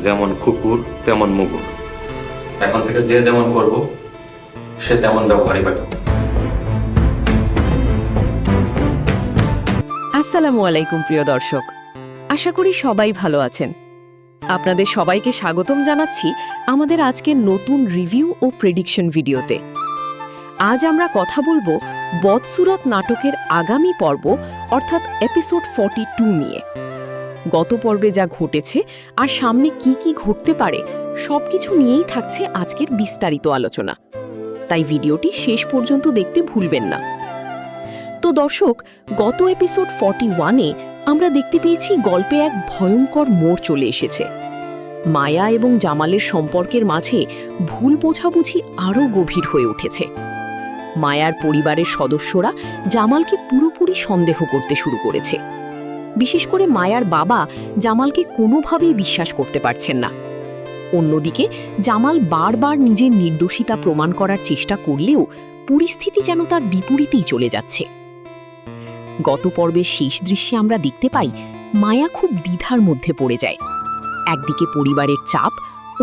যেমন কুকুর তেমন মুগুর। এখন থেকে যে যেমন করব সে তেমন ব্যবহারই পাবে। আসসালামু আলাইকুম প্রিয় দর্শক, আশা করি সবাই ভালো আছেন। আপনাদের সবাইকে স্বাগতম জানাচ্ছি আমাদের আজকের নতুন রিভিউ ও প্রেডিকশন ভিডিওতে। আজ আমরা কথা বলবো বদসুরত নাটকের আগামী পর্ব অর্থাৎ এপিসোড 42 নিয়ে। গত পর্বে যা ঘটেছে আর সামনে কি কি ঘটতে পারে সবকিছু নিয়েই থাকছে আজকের বিস্তারিত আলোচনা, তাই ভিডিওটি শেষ পর্যন্ত দেখতে ভুলবেন না। তো দর্শক, গত এপিসোড 41-এ আমরা দেখতে পেয়েছি গল্পে এক ভয়ঙ্কর মোড় চলে এসেছে। মায়া এবং জামালের সম্পর্কের মাঝে ভুল বোঝাবুঝি আরও গভীর হয়ে উঠেছে। মায়ার পরিবারের সদস্যরা জামালকে পুরোপুরি সন্দেহ করতে শুরু করেছে। বিশেষ করে মায়ার বাবা জামালকে কোনোভাবেই বিশ্বাস করতে পারছেন না। অন্যদিকে জামাল বারবার নিজের নির্দোষিতা প্রমাণ করার চেষ্টা করলেও পরিস্থিতি যেন তার বিপরীতেই চলে যাচ্ছে। গত পর্বের শেষ দৃশ্যে আমরা দেখতে পাই মায়া খুব দ্বিধার মধ্যে পড়ে যায়। একদিকে পরিবারের চাপ,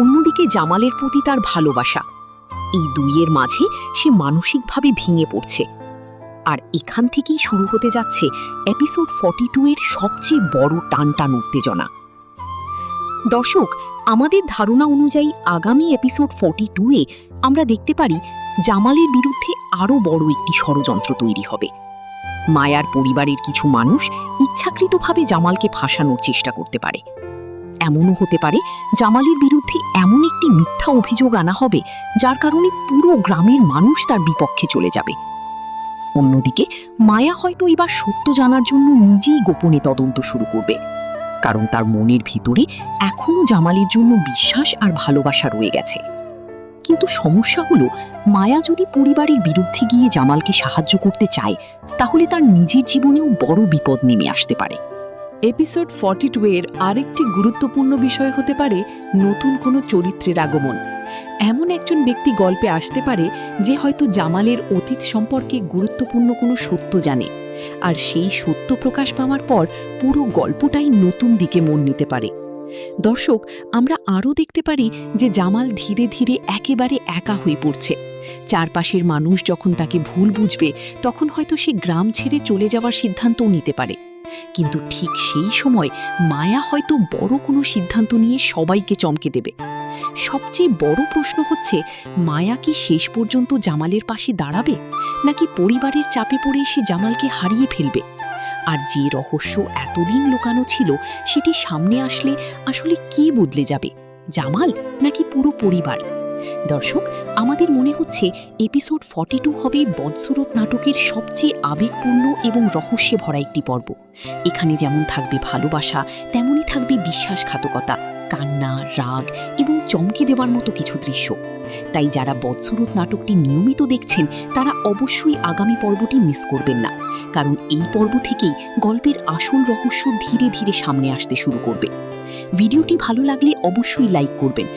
অন্যদিকে জামালের প্রতি তার ভালোবাসা। এই দুইয়ের মাঝে সে মানসিকভাবে ভেঙে পড়ছে। আর এখান থেকেই শুরু হতে যাচ্ছে এপিসোড 42-এর সবচেয়ে বড় টানটান উত্তেজনা। দর্শক, আমাদের ধারণা অনুযায়ী আগামী এপিসোড 42-এ আমরা দেখতে পারি জামালের বিরুদ্ধে আরও বড় একটি ষড়যন্ত্র তৈরি হবে। মায়ার পরিবারের কিছু মানুষ ইচ্ছাকৃতভাবে জামালকে ফাঁসানোর চেষ্টা করতে পারে। এমনও হতে পারে জামালের বিরুদ্ধে এমন একটি মিথ্যা অভিযোগ আনা হবে যার কারণে পুরো গ্রামের মানুষ তার বিপক্ষে চলে যাবে। অন্যদিকে মায়া হয়তো এবার সত্য জানার জন্য নিজেই গোপনে তদন্ত শুরু করবে, কারণ তার মনের ভিতরে এখনো জামালের জন্য বিশ্বাস আর ভালোবাসা রয়ে গেছে। কিন্তু সমস্যা হলো, মায়া যদি পরিবারের বিরুদ্ধে গিয়ে জামালকে সাহায্য করতে চায়, তাহলে তার নিজের জীবনেও বড় বিপদ নেমে আসতে পারে। এপিসোড 42-এর আরেকটি গুরুত্বপূর্ণ বিষয় হতে পারে নতুন কোনো চরিত্রের আগমন। এমন একজন ব্যক্তি গল্পে আসতে পারে যে হয়তো জামালের অতীত সম্পর্কে গুরুত্বপূর্ণ কোনো সত্য জানে, আর সেই সত্য প্রকাশ পাওয়ার পর পুরো গল্পটাই নতুন দিকে মন নিতে পারে। দর্শক, আমরা আরও দেখতে পারি যে জামাল ধীরে ধীরে একেবারে একা হয়ে পড়ছে। চারপাশের মানুষ যখন তাকে ভুল বুঝবে, তখন হয়তো সে গ্রাম ছেড়ে চলে যাওয়ার সিদ্ধান্তও নিতে পারে। কিন্তু ঠিক সেই সময় মায়া হয়তো বড় কোনো সিদ্ধান্ত নিয়ে সবাইকে চমকে দেবে। সবচেয়ে বড় প্রশ্ন হচ্ছে, মায়া কি শেষ পর্যন্ত জামালের পাশে দাঁড়াবে, নাকি পরিবারের চাপে পড়ে সে জামালকে হারিয়ে ফেলবে? আর যে রহস্য এতদিন লুকানো ছিল, সেটি সামনে আসলে আসলে কে বদলে যাবে, জামাল নাকি পুরো পরিবার? দর্শক, আমাদের মনে হচ্ছে এপিসোড 42 হবে বদসুরত নাটকের সবচেয়ে আবেগপূর্ণ এবং রহস্যে ভরা একটি পর্ব। এখানে যেমন থাকবে ভালোবাসা, তেমনই থাকবে বিশ্বাসঘাতকতা, কান্না, রাগ এবং চমকে দেওয়ার মতো কিছু দৃশ্য। তাই যারা বদসুরত নাটকটি নিয়মিত দেখছেন, তারা অবশ্যই আগামী পর্বটি মিস করবেন না, কারণ এই পর্ব থেকেই গল্পের আসল রহস্য ধীরে ধীরে সামনে আসতে শুরু করবে। ভিডিওটি ভালো লাগলে অবশ্যই লাইক করবেন।